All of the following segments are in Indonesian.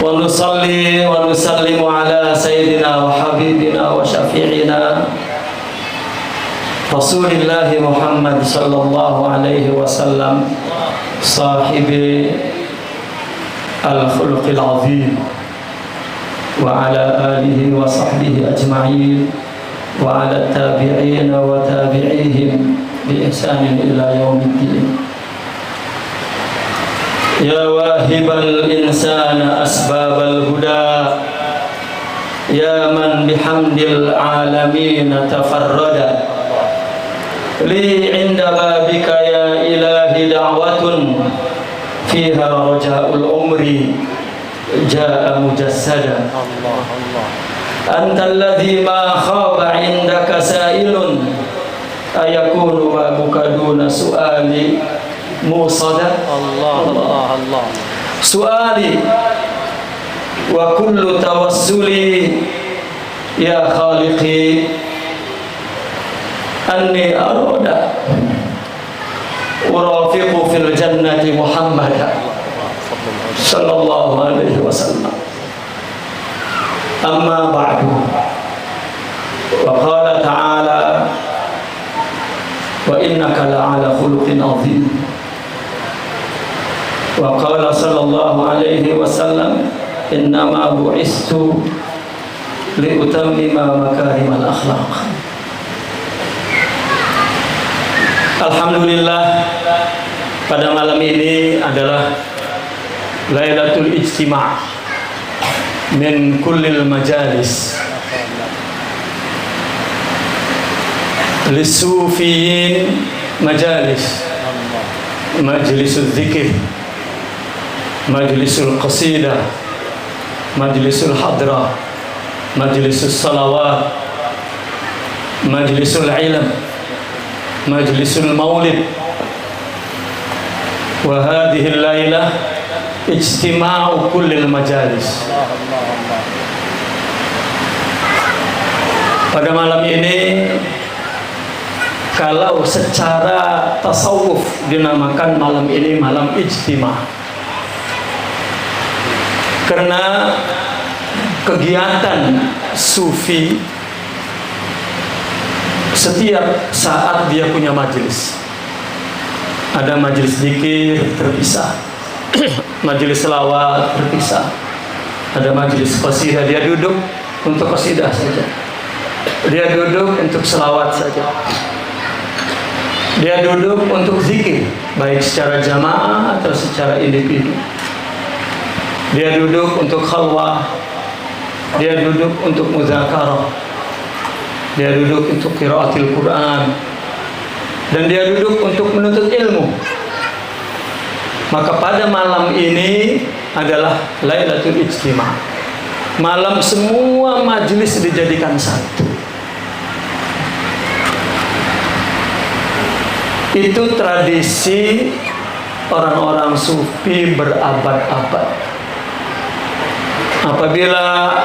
ونصلي ونسلم على سيدنا وحبيبنا وشفيعنا رسول الله محمد صلى الله عليه وسلم صاحب الخلق العظيم وعلى آله وصحبه أجمعين وعلى التابعين وتابعيهم بإحسان إلى يوم الدين. يا واهب الإنسان أسباب الهدى يا من بحمد العالمين تفرد لي عند بابك يا إلهي دعوة فيها رجاء العمر جاء مجسدا أنت الذي ما خاب عندك سائل أيكون بابك دون سؤالي موصدا الله سؤالي وكل توسلي يا خالقي أني أرافق في الجنة محمدا صلى الله عليه وسلم. أما بعد وقال تعالى وإنك لعلى خلق عظيم وقال صلى الله عليه وسلم إنما بعثت لأتمم مكارم الأخلاق. Alhamdulillah, pada malam ini adalah Lailatul Ijtima' min kullil majalis Lissufiyin majalis, majlisul zikir, majlisul qasidah, majlisul hadrah, majlisul salawat, majlisul ilm, majlisul maulid. Wa hadhihi al-lailah ijtima'u kullil majalis. Pada malam ini, kalau secara tasawuf dinamakan malam ini malam ijtima', karena kegiatan sufi setiap saat dia punya majelis. Ada majelis zikir terpisah, majelis selawat terpisah, ada majelis qasidah, dia duduk untuk qasidah saja, dia duduk untuk selawat saja, dia duduk untuk zikir baik secara jamaah atau secara individu, dia duduk untuk khalwah, dia duduk untuk muzakarah, dia duduk untuk qiraatil Quran, dan dia duduk untuk menuntut ilmu. Maka pada malam ini adalah Lailatul Ijtima', malam semua majelis dijadikan satu. Itu tradisi orang-orang sufi berabad-abad. Apabila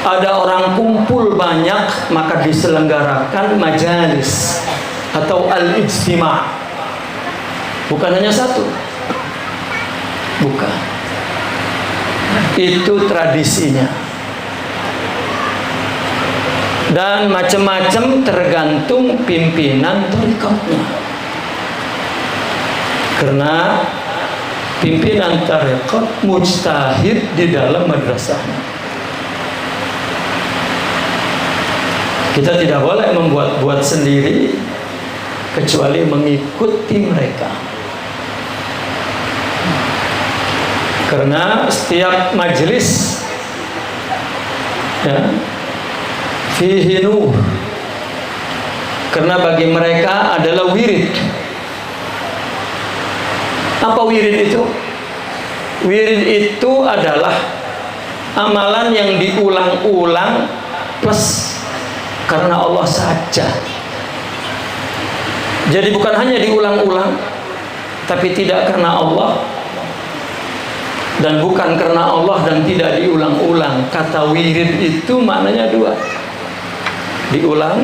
ada orang kumpul banyak, maka diselenggarakan majalis atau al-ijtima'. Bukan hanya satu, bukan. Itu tradisinya. Dan macam-macam tergantung pimpinan tarikatnya. Karena pimpinan tarikat mujtahid di dalam madrasahnya. Kita tidak boleh membuat-buat sendiri kecuali mengikuti mereka. Karena setiap majelis ya, fihi nur. Karena bagi mereka adalah wirid. Apa wirid itu? Wirid itu adalah amalan yang diulang-ulang plus karena Allah saja. Jadi bukan hanya diulang-ulang, tapi tidak karena Allah, dan bukan karena Allah dan tidak diulang-ulang. Kata wirid itu maknanya dua, diulang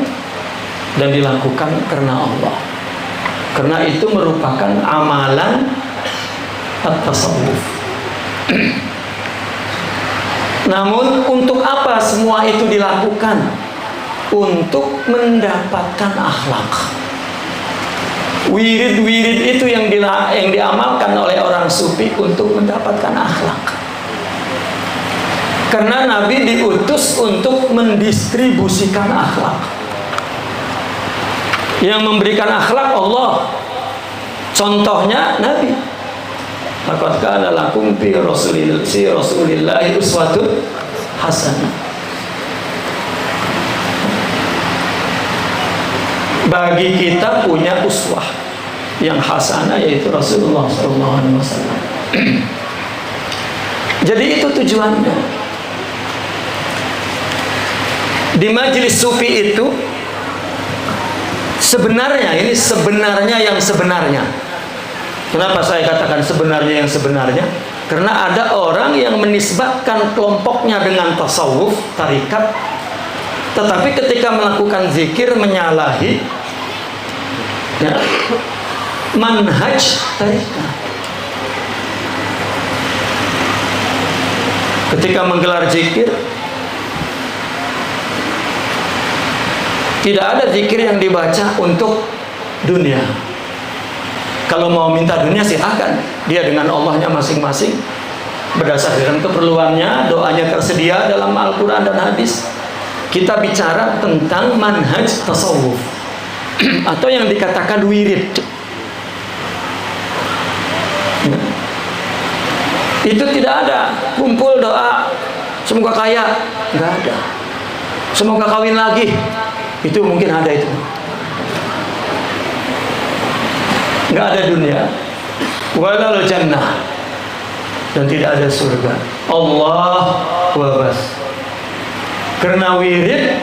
dan dilakukan karena Allah. Karena itu merupakan amalan at-tasawuf. Namun untuk apa semua itu dilakukan? Untuk mendapatkan akhlak. Wirid-wirid itu yang diamalkan oleh orang sufi untuk mendapatkan akhlak. Karena Nabi diutus untuk mendistribusikan akhlak. Yang memberikan akhlak Allah. Contohnya Nabi. Laqad kana lakum fi Rasulillahi uswatun hasanah. Bagi kita punya uswah yang hasanah, yaitu Rasulullah SAW. Jadi itu tujuannya. Di majelis sufi itu sebenarnya, ini sebenarnya yang sebenarnya. Kenapa saya katakan sebenarnya yang sebenarnya? Karena ada orang yang menisbatkan kelompoknya dengan tasawuf, tarikat, tetapi ketika melakukan zikir menyalahi ya, manhaj tarikat. Ketika menggelar zikir, tidak ada zikir yang dibaca untuk dunia. Kalau mau minta dunia silahkan, dia dengan Allahnya masing-masing, berdasarkan keperluannya, doanya tersedia dalam Al-Quran dan hadis. Kita bicara tentang manhaj tasawuf atau yang dikatakan wirid. Itu tidak ada kumpul doa semoga kaya, nggak ada. Semoga kawin lagi, itu mungkin ada itu. Nggak ada dunia, walal jannah, dan tidak ada surga. Allah wabas. Karena wirid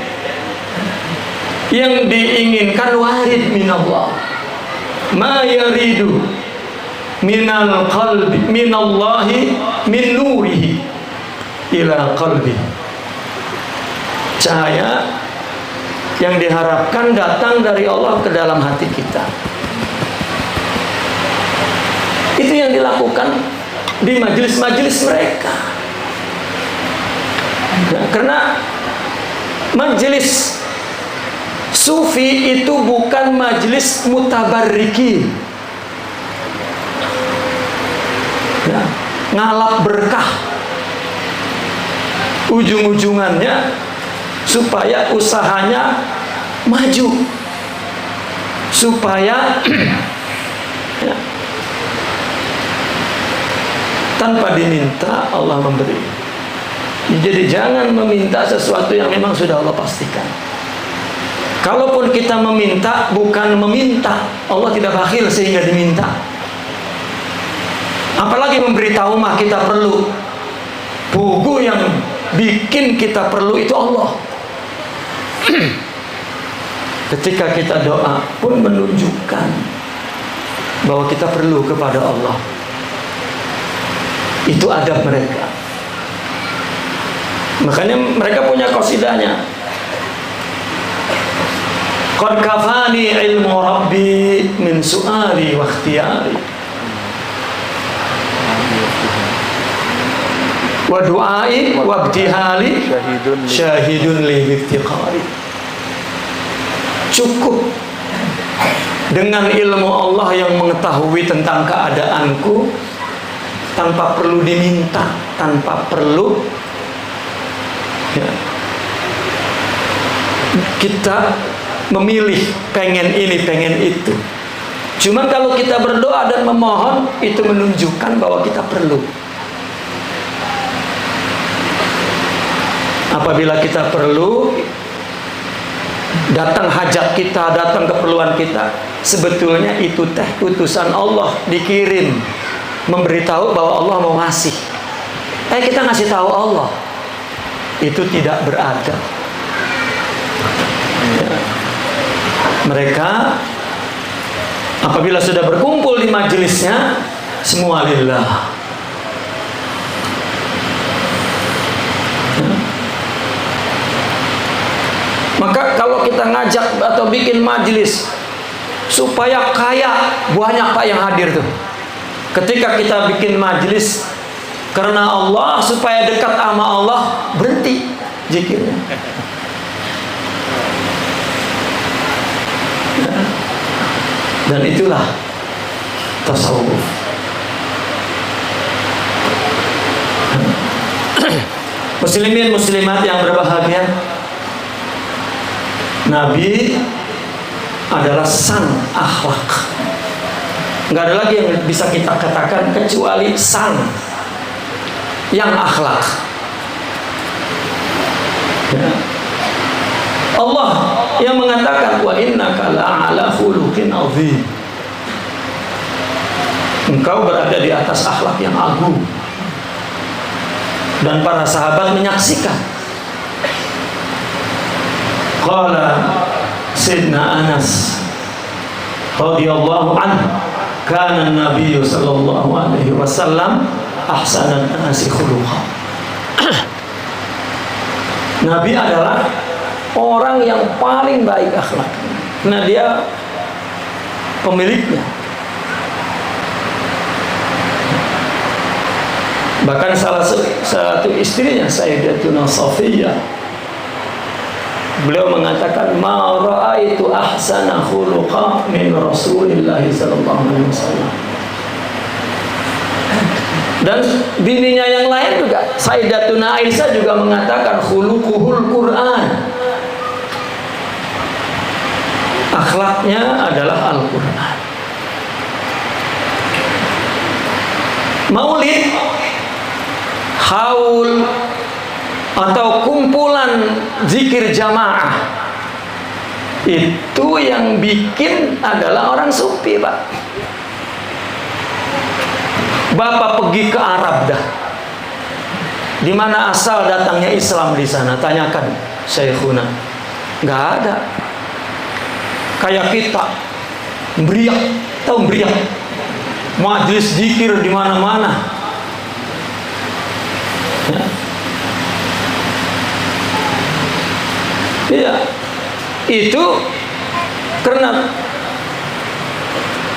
yang diinginkan warid minallah, ma yaridu minal qalbi minallahi min nurihi ila qalbi. Cahaya yang diharapkan datang dari Allah ke dalam hati kita. Itu yang dilakukan di majelis-majelis mereka. Nah, karena majelis sufi itu bukan majelis mutabarriki, ya, ngalap berkah. Ujung-ujungannya supaya usahanya maju, supaya ya, tanpa diminta Allah memberi. Jadi jangan meminta sesuatu yang memang sudah Allah pastikan. Kalaupun kita meminta, bukan meminta, Allah tidak bakhil sehingga diminta. Apalagi memberitahu mah kita perlu. Pugu yang bikin kita perlu itu Allah. Ketika kita doa pun menunjukkan bahwa kita perlu kepada Allah. Itu adab mereka. Makanya mereka punya qasidahnya. Qad kafani ilmu rabbi min su'ali wa ikhtiyari wa du'ai wa ibtihali syahidun li iftiqari. Cukup dengan ilmu Allah yang mengetahui tentang keadaanku, tanpa perlu diminta, tanpa perlu ya, kita memilih pengen ini, pengen itu. Cuma kalau kita berdoa dan memohon, itu menunjukkan bahwa kita perlu. Apabila kita perlu, datang hajat kita, datang keperluan kita, sebetulnya itu teh utusan Allah dikirim memberitahu bahwa Allah mau ngasih. Kita ngasih tahu Allah, itu tidak beradab. Ya. Mereka apabila sudah berkumpul di majelisnya, semua lillah. Maka kalau kita ngajak atau bikin majelis supaya kaya, banyak Pak yang hadir tuh. Ketika kita bikin majelis karena Allah, supaya dekat sama Allah, berhenti zikirnya. Dan itulah tasawuf. Muslimin muslimat yang berbahagia, Nabi adalah sang akhlak. Nggak ada lagi yang bisa kita katakan kecuali sang yang akhlak. Ya. Allah yang mengatakan wa innaka la'ala khuluqin azim. Engkau berada di atas akhlak yang agung. Dan para sahabat menyaksikan. Qala Sayyidina Anas radhiyallahu anhu, kana an-nabiy sallallahu alaihi wasallam ahsanan nasi khuluqan. Nabi adalah orang yang paling baik akhlaknya. Nah, dia pemiliknya. Bahkan salah satu istrinya, Sayyidatuna Safiyah, beliau mengatakan, ma ra'aitu ahsana khuluqa min Rasulillah sallallahu alaihi wasallam. Dan bininya yang lain juga, Sayyidatuna Aisyah juga mengatakan khuluquhul Quran. Akhlaknya adalah Al-Quran. Maulid, haul, atau kumpulan zikir jamaah, itu yang bikin adalah orang sufi, Pak. Bapak pergi ke Arab dah, di mana asal datangnya Islam di sana, tanyakan Syekhuna, nggak ada. Kayak kita, meriah, tahu meriah, majlis zikir di mana-mana. Ya. Iya, itu karena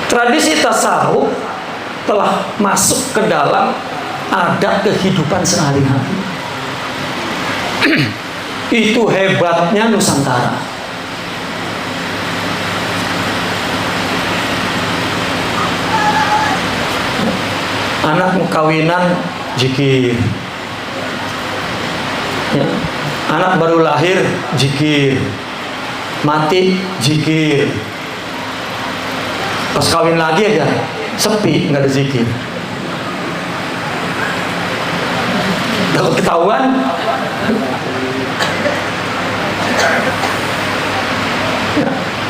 tradisi tasawuf telah masuk ke dalam adat kehidupan sehari-hari. Itu hebatnya Nusantara. Anak mau kawinan zikir, ya. Anak baru lahir zikir, mati zikir, pas kawin lagi aja sepi, nggak ada zikir. Kalau ketahuan,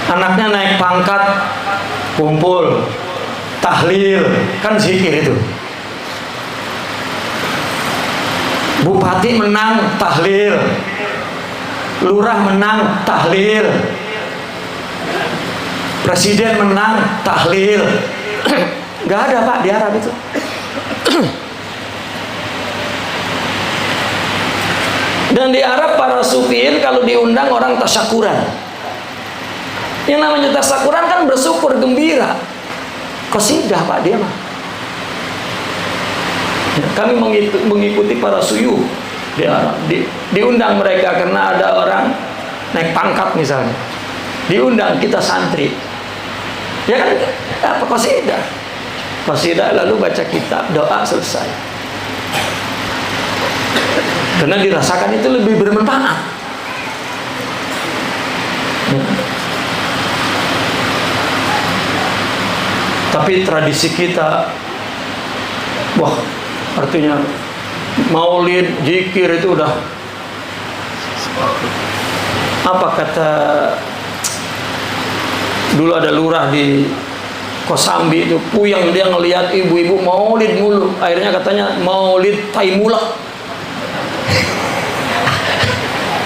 anaknya naik pangkat, kumpul, tahlil, kan zikir itu. Bupati menang, tahlil. Lurah menang, tahlil. Presiden menang, tahlil. Gak ada, Pak, di Arab itu. Dan di Arab para sufiin kalau diundang orang tasyakuran. Yang namanya tasyakuran kan bersyukur, gembira. Qasidah, Pak, dia mah. Kami mengikuti para suyuh di Arab. Diundang mereka karena ada orang naik pangkat misalnya. Diundang, kita santri. Ya kan, apa qasidah? Qasidah lalu baca kitab, doa, selesai. Karena dirasakan itu lebih bermanfaat. Tapi tradisi kita, wah, artinya maulid, zikir itu udah, apa kata, dulu ada lurah di Kosambi itu, puyeng dia ngelihat ibu-ibu maulid mulu, akhirnya katanya maulid taimulak.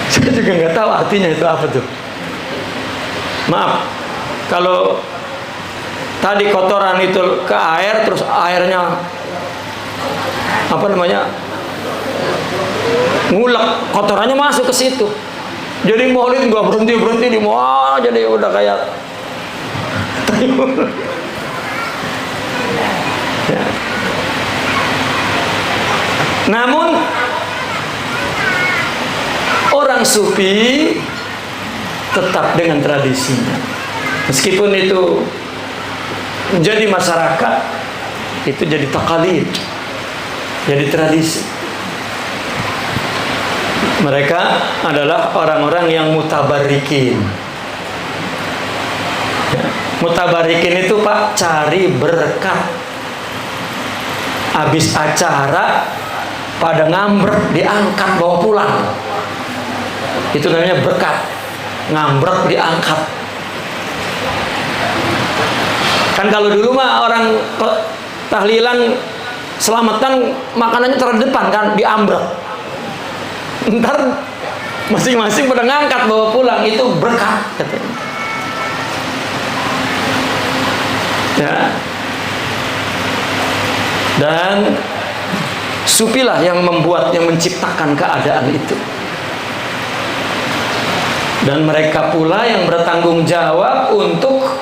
Saya juga nggak tahu artinya itu apa tuh. Maaf, kalau tadi kotoran itu ke air, terus airnya apa namanya, ngulek, kotorannya masuk ke situ. Jadi maulid nggak berhenti di mau, jadi udah kayak ya. Namun orang sufi tetap dengan tradisinya, meskipun itu menjadi masyarakat, itu jadi takalid, jadi tradisi. Mereka adalah orang-orang yang mutabarikin. Mutabarikin itu Pak, cari berkat. Habis acara pada ngambrek, diangkat bawa pulang. Itu namanya berkat. Ngambrek diangkat. Kan kalau dulu mah orang tahlilan selamatan makanannya terdepan kan, diambrek. Ntar masing-masing pada ngangkat bawa pulang, itu berkat katanya. Ya. Dan sufilah yang membuat, yang menciptakan keadaan itu. Dan mereka pula yang bertanggung jawab untuk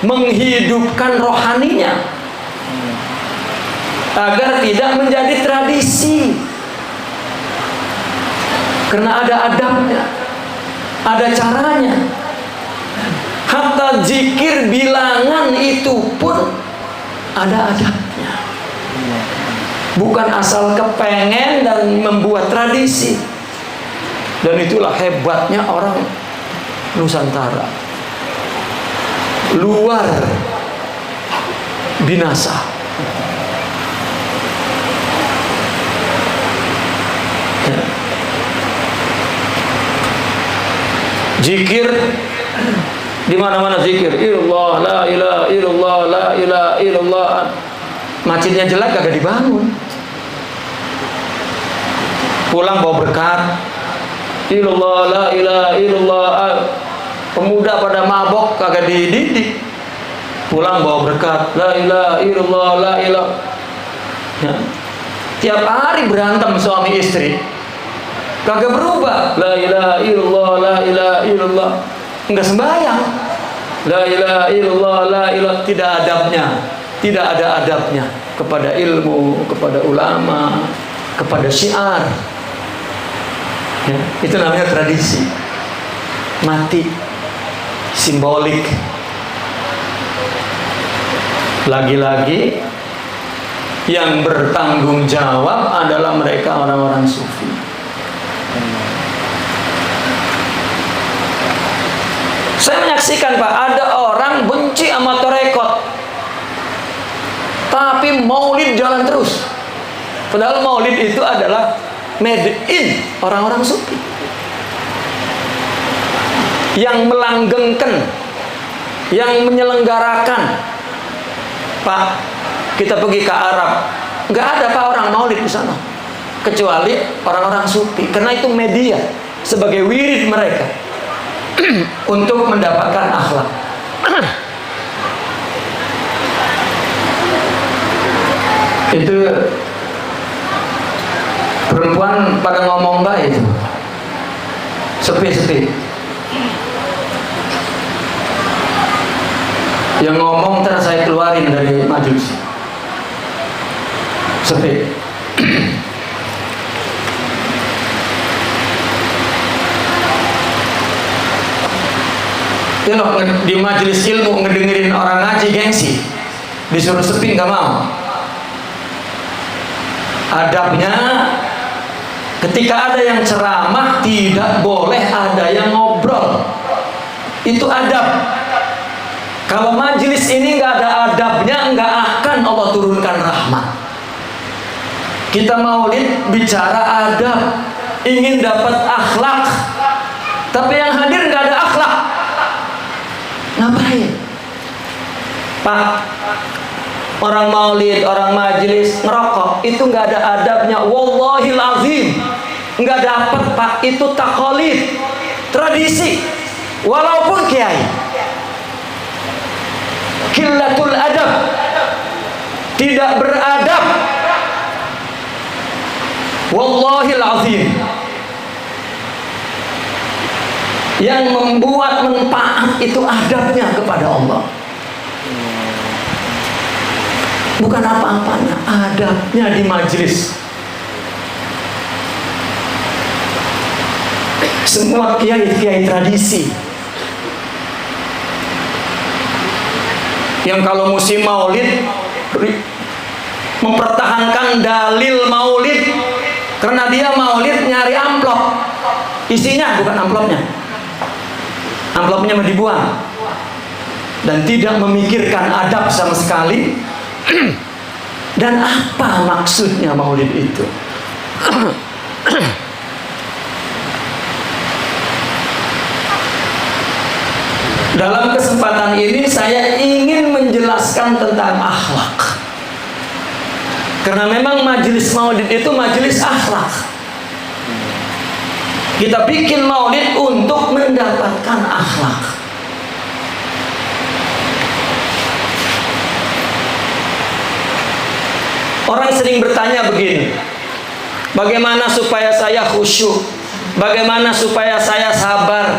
menghidupkan rohaninya agar tidak menjadi tradisi. Karena ada adabnya, ada caranya. Hatta zikir bilangan itu pun ada adabnya. Bukan asal kepengen dan membuat tradisi. Dan itulah hebatnya orang Nusantara. Luar binasa. Ya. Zikir di mana-mana zikir. Illallah, la ilaha illallah, la ilaha illallah. Masjidnya jelek kagak dibangun. Pulang bawa berkat. Illallah, la ilaha illallah. Pemuda pada mabok kagak dididik. Pulang bawa berkat. La ilaha illallah, la ilaha. Ya. Tiap hari berantem suami istri. Kagak berubah. La ilaha illallah, la ilaha illallah. Enggak sembahyang. La ilaha illallah, la ilaha. Tidak adabnya. Tidak ada adabnya kepada ilmu, kepada ulama, kepada syiar. Ya, itu namanya tradisi. Mati. Simbolik. Lagi-lagi yang bertanggung jawab adalah mereka orang-orang sufi. Saya menyaksikan Pak, ada orang benci sama tarekat, tapi maulid jalan terus. Padahal maulid itu adalah made in orang-orang sufi yang melanggengkan, yang menyelenggarakan. Pak, kita pergi ke Arab, nggak ada Pak orang maulid di sana, kecuali orang-orang sufi, karena itu media sebagai wirid mereka untuk mendapatkan akhlak. Itu perempuan pada ngomong baik itu, sepi-sepi. Yang ngomong terus saya keluarin dari majelis. Sepi. Itu loh, di majelis ilmu ngedengerin orang ngaji gengsi, disuruh sepi nggak mau. Adabnya, ketika ada yang ceramah tidak boleh ada yang ngobrol. Itu adab. Kalau majelis ini nggak ada adabnya, nggak akan Allah turunkan rahmat. Kita maulid bicara adab, ingin dapat akhlak, tapi yang hadir nggak ada akhlak. Ngapain? Pak, orang maulid, orang majelis ngerokok, itu nggak ada adabnya. Wallahil azim, nggak dapat Pak. Itu taklid, tradisi, walaupun kiai. Qillatul adab, tidak beradab. Wallahil azim. Yang membuat manfaat itu adabnya kepada Allah, bukan apa-apanya. Adabnya di majelis. Semua kiai-kiai tradisi yang kalau musim maulid mempertahankan dalil maulid, karena dia maulid nyari amplop, isinya bukan amplopnya, amplopnya mau dibuang, dan tidak memikirkan adab sama sekali. Dan apa maksudnya maulid itu? Dalam kesempatan ini saya ingin menjelaskan tentang akhlak, karena memang majelis maulid itu majelis akhlak. Kita bikin maulid untuk mendapatkan akhlak. Orang sering bertanya begini, bagaimana supaya saya khusyuk? Bagaimana supaya saya sabar?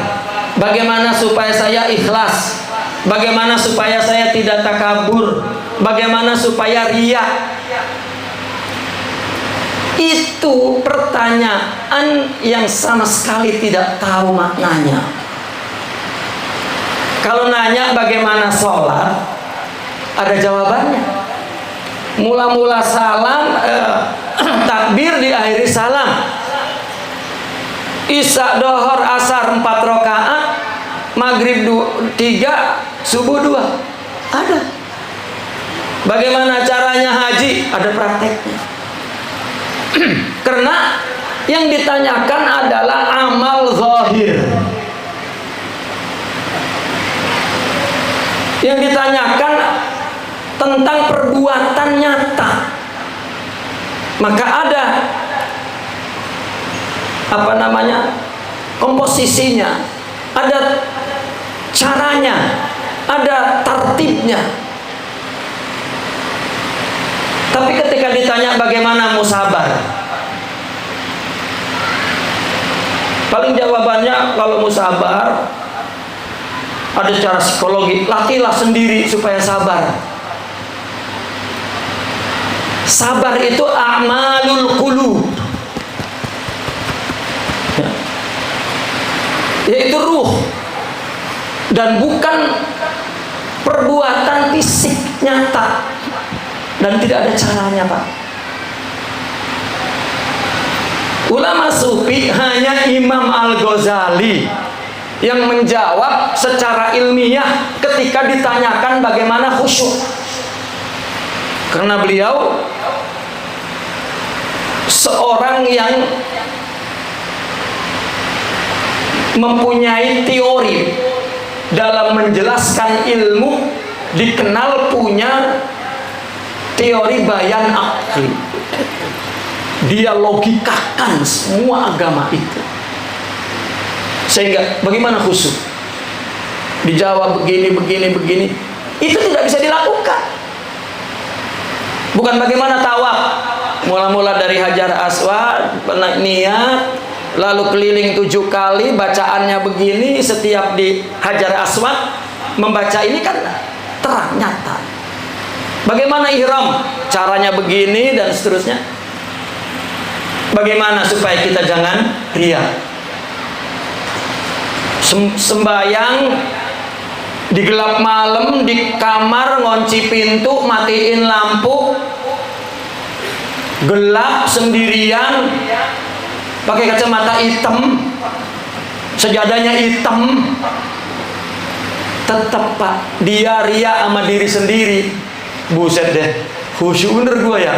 Bagaimana supaya saya ikhlas? Bagaimana supaya saya tidak takabur? Bagaimana supaya riya? Itu pertanyaan yang sama sekali tidak tahu maknanya. Kalau nanya bagaimana sholat, ada jawabannya. Mula-mula salam, takbir diakhiri salam. Isya, dohor, asar 4 rakaat, maghrib 3, subuh 2. Ada. Bagaimana caranya haji? Ada prakteknya. Karena yang ditanyakan adalah amal zahir. Yang ditanyakan tentang perbuatan nyata. Maka ada komposisinya, ada caranya, ada tertibnya. Tapi ketika ditanya bagaimana musabar, paling jawabannya kalau musabar ada secara psikologi, latihlah sendiri supaya sabar. Sabar itu a'malul qulub, yaitu ruh, dan bukan perbuatan fisik nyata, dan tidak ada caranya, Pak. Ulama sufi hanya Imam Al-Ghazali yang menjawab secara ilmiah ketika ditanyakan bagaimana khusyuk, karena beliau seorang yang mempunyai teori dalam menjelaskan ilmu, dikenal punya teori bayan akli. Dia logikakan semua agama itu, sehingga bagaimana khusyuk dijawab begini, itu tidak bisa dilakukan. Bukan bagaimana tawaf, mula-mula dari Hajar Aswad, niat, lalu keliling 7 kali, bacaannya begini, setiap di Hajar Aswad membaca ini kan terang nyata. Bagaimana ihram, caranya begini dan seterusnya. Bagaimana supaya kita jangan riya? Sembayang di gelap malam, di kamar, ngunci pintu, matiin lampu, gelap sendirian, pakai kacamata hitam, sejadahnya hitam, tetap, Pak, dia riya sama diri sendiri. Buset deh, khusyuk bener gue ya,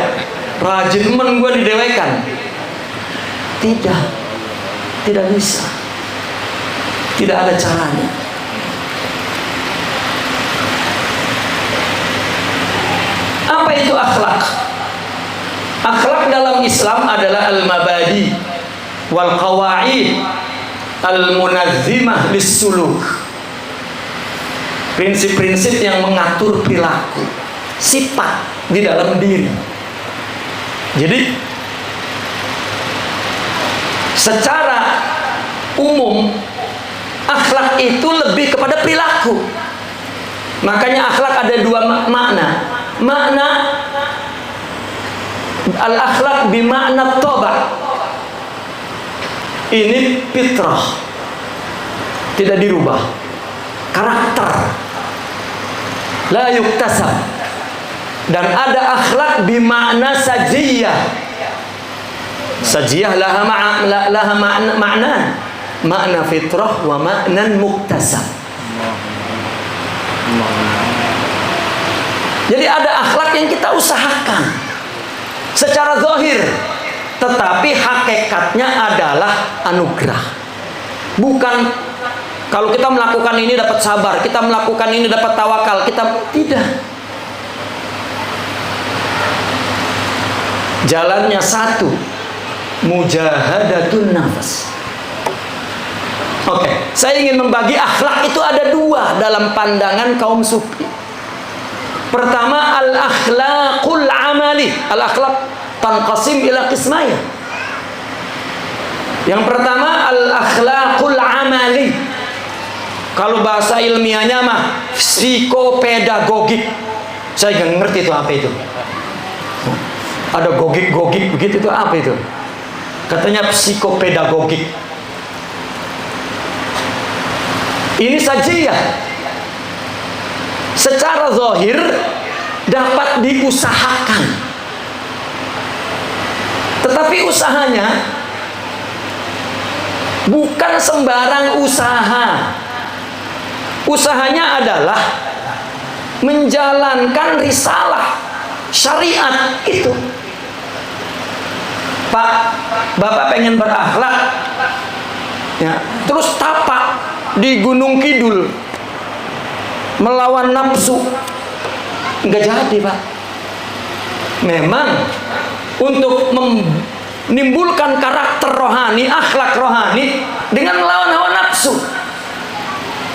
rajin men gue didewekan. Tidak bisa, tidak ada caranya. Apa itu akhlak? Akhlak dalam Islam adalah al-mabadi wal qawaid al-munazzimah lis-suluk. Prinsip-prinsip yang mengatur perilaku, sifat di dalam diri. Jadi secara umum akhlak itu lebih kepada perilaku. Makanya akhlak ada 2 makna. Makna al-akhlak bimakna toba. Ini fitrah, tidak dirubah. Karakter la yuktasab. Dan ada akhlak bimakna sajiyah. Sajiyah laha makna, makna fitrah wa makna muktasab. Jadi ada akhlak yang kita usahakan secara zahir, tetapi hakikatnya adalah anugerah. Bukan kalau kita melakukan ini dapat sabar, kita melakukan ini dapat tawakal, kita tidak. Jalannya satu, mujahadatun nafas. Oke, saya ingin membagi akhlak itu ada dua dalam pandangan kaum sufi. Pertama, al-akhlaqul amali. Al-akhlaq tanqasim ila qismayn. Yang pertama, al-akhlaqul amali. Kalau bahasa ilmiahnya mah psikopedagogik. Saya nggak ngerti itu apa itu. Ada gogik-gogik begitu, itu apa itu? Katanya psikopedagogik. Ini sajiyah. Secara zahir dapat diusahakan, tetapi usahanya bukan sembarang usaha. Usahanya adalah menjalankan risalah syariat itu. Pak, Bapak pengen berakhlak, ya, terus tapak di Gunung Kidul melawan nafsu, nggak jadi, Pak. Memang untuk menimbulkan karakter rohani, akhlak rohani dengan melawan hawa nafsu.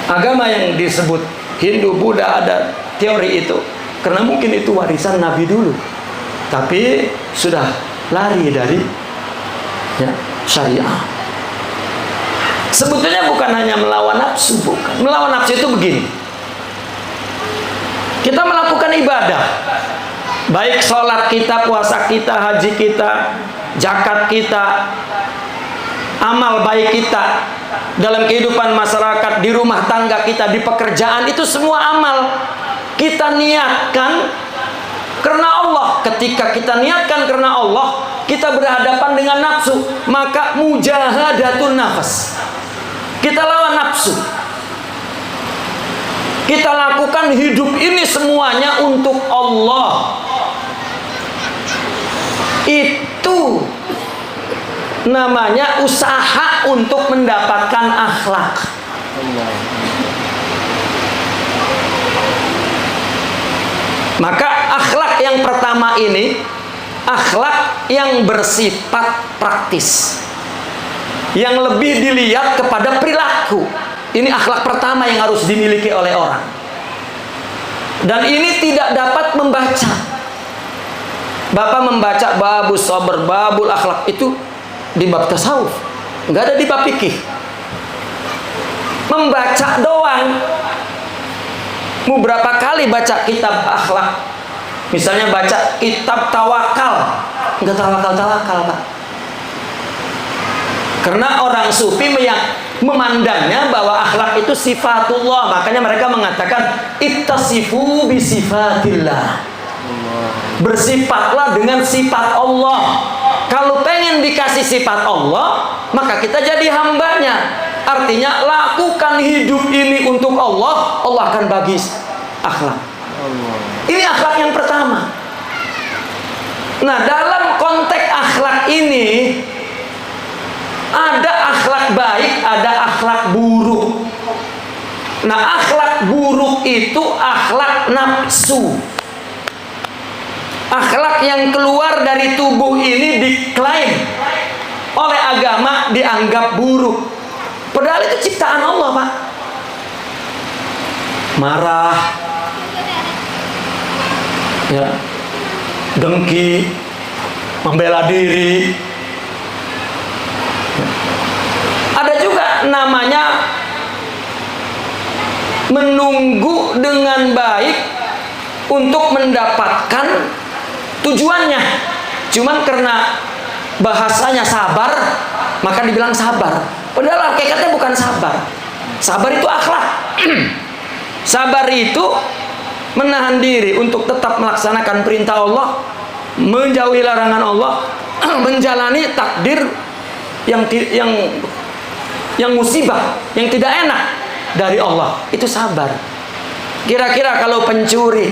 Agama yang disebut Hindu, Buddha ada teori itu karena mungkin itu warisan Nabi dulu, tapi sudah lari dari syariah. Sebetulnya bukan hanya melawan nafsu, bukan. Melawan nafsu itu begini. Kita melakukan ibadah, baik sholat kita, puasa kita, haji kita, zakat kita, amal baik kita dalam kehidupan masyarakat, di rumah tangga kita, di pekerjaan, itu semua amal kita niatkan karena Allah. Ketika kita niatkan karena Allah, kita berhadapan dengan nafsu, maka mujahadatun nafas. Kita lawan nafsu. Kita lakukan hidup ini semuanya untuk Allah. Itu namanya usaha untuk mendapatkan akhlak. Maka akhlak yang pertama ini akhlak yang bersifat praktis, yang lebih dilihat kepada perilaku. Ini akhlak pertama yang harus dimiliki oleh orang. Dan ini tidak dapat membaca. Bapak membaca babus sabar, babul akhlak itu di bab tasawuf, nggak ada di bab fikih. Membaca doang. Mau berapa kali baca kitab akhlak? Misalnya baca kitab tawakal, nggak tawakal, Pak. Karena orang sufi memandangnya bahwa akhlak itu sifatullah. Makanya mereka mengatakan ittasifu bi sifatillah. Bersifatlah dengan sifat Allah. Kalau pengen dikasih sifat Allah, maka kita jadi hambanya. Artinya lakukan hidup ini untuk Allah, Allah akan bagi akhlak. Ini akhlak yang pertama. Nah, dalam konteks akhlak ini ada akhlak baik, ada akhlak buruk. Nah, akhlak buruk itu akhlak nafsu. Akhlak yang keluar dari tubuh ini diklaim oleh agama dianggap buruk. Padahal itu ciptaan Allah, Pak. Marah, ya, dengki, membela diri. Ada juga namanya menunggu dengan baik untuk mendapatkan tujuannya. Cuman karena bahasanya sabar, maka dibilang sabar. Padahal hakikatnya bukan sabar. Sabar itu akhlak. Sabar itu menahan diri untuk tetap melaksanakan perintah Allah, menjauhi larangan Allah, menjalani takdir yang musibah, yang tidak enak dari Allah. Itu sabar. Kira-kira kalau pencuri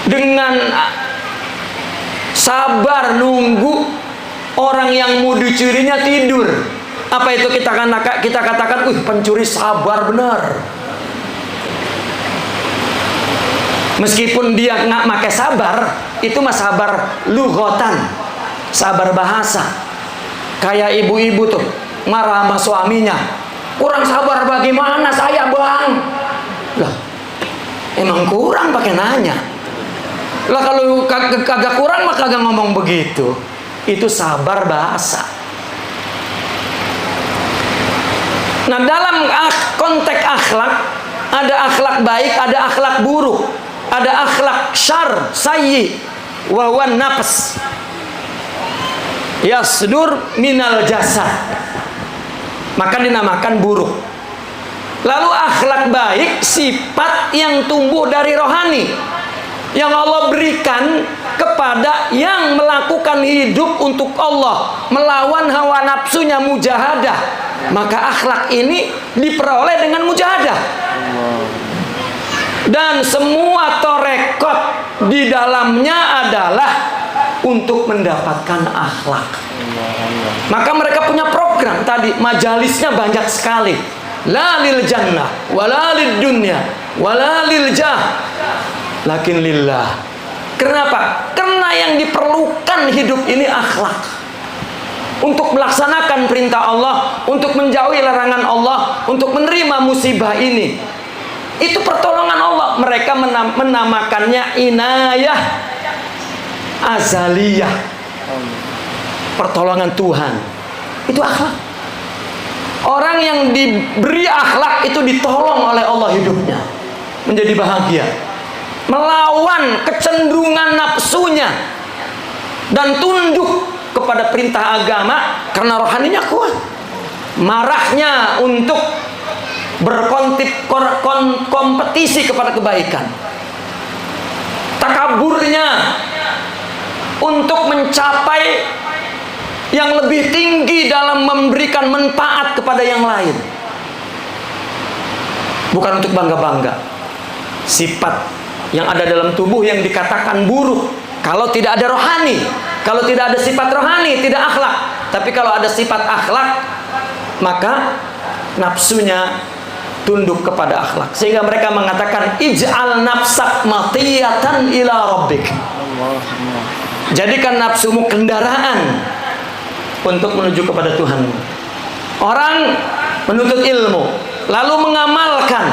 dengan sabar nunggu orang yang mau dicurinya tidur, apa itu kita katakan, pencuri sabar benar. Meskipun dia nggak pakai sabar, itu mah sabar lughatan, sabar bahasa. Kayak ibu-ibu tuh marah sama suaminya, kurang sabar bagaimana saya bang? Lah, emang kurang pakai nanya. Lah kalau kagak kurang mah kagak ngomong begitu. Itu sabar bahasa. Nah, dalam konteks akhlak, ada akhlak baik, ada akhlak buruk, ada akhlak syar, sayyi, wa huwa nafs yasdur minal jasad, maka dinamakan buruk. Lalu akhlak baik, sifat yang tumbuh dari rohani, yang Allah berikan kepada yang melakukan hidup untuk Allah, melawan hawa nafsunya, mujahadah. Maka akhlak ini diperoleh dengan mujahadah. Dan semua torekot di dalamnya adalah untuk mendapatkan akhlak. Maka mereka punya program tadi, majalisnya banyak sekali. La lil jannah, wala lid dunya, wala lil jah, lakin lillah. Kenapa? Karena yang diperlukan hidup ini akhlak. Untuk melaksanakan perintah Allah, untuk menjauhi larangan Allah, untuk menerima musibah ini. Itu pertolongan Allah. Mereka menamakannya inayah azaliyah, pertolongan Tuhan. Itu akhlak. Orang yang diberi akhlak itu ditolong oleh Allah hidupnya, menjadi bahagia, melawan kecenderungan nafsunya, dan tunduk kepada perintah agama karena rohaninya kuat. Marahnya untuk berkompetisi kepada kebaikan, takaburnya untuk mencapai yang lebih tinggi dalam memberikan manfaat kepada yang lain, bukan untuk bangga-bangga. Sifat yang ada dalam tubuh yang dikatakan buruk kalau tidak ada rohani, kalau tidak ada sifat rohani, tidak akhlak. Tapi kalau ada sifat akhlak, maka nafsunya tunduk kepada akhlak, sehingga mereka mengatakan ij'al nafsak matiyatan ila rabbik. Jadikan nafsumu kendaraan untuk menuju kepada Tuhanmu. Orang menuntut ilmu lalu mengamalkan,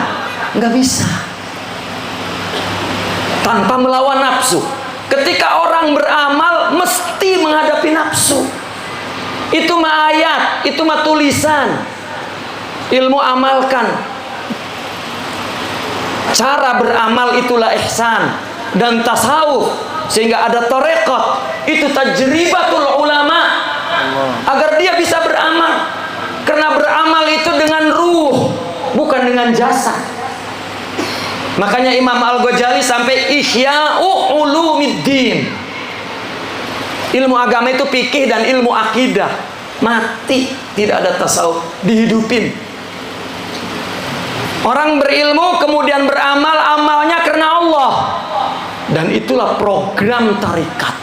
nggak bisa tanpa melawan nafsu. Ketika orang beramal mesti menghadapi nafsu. Itu mah ayat, itu mah tulisan. Ilmu amalkan. Cara beramal itulah ihsan dan tasawuf, sehingga ada torekot. Itu tajribatul ulama, agar dia bisa beramal. Karena beramal itu dengan ruh, bukan dengan jasad. Makanya Imam Al-Ghazali sampai Ihya'u Ulumiddin. Ilmu agama itu fikih dan ilmu akidah. Mati, tidak ada tasawuf, dihidupin. Orang berilmu kemudian beramal, amalnya karena Allah. Dan itulah program tarikat.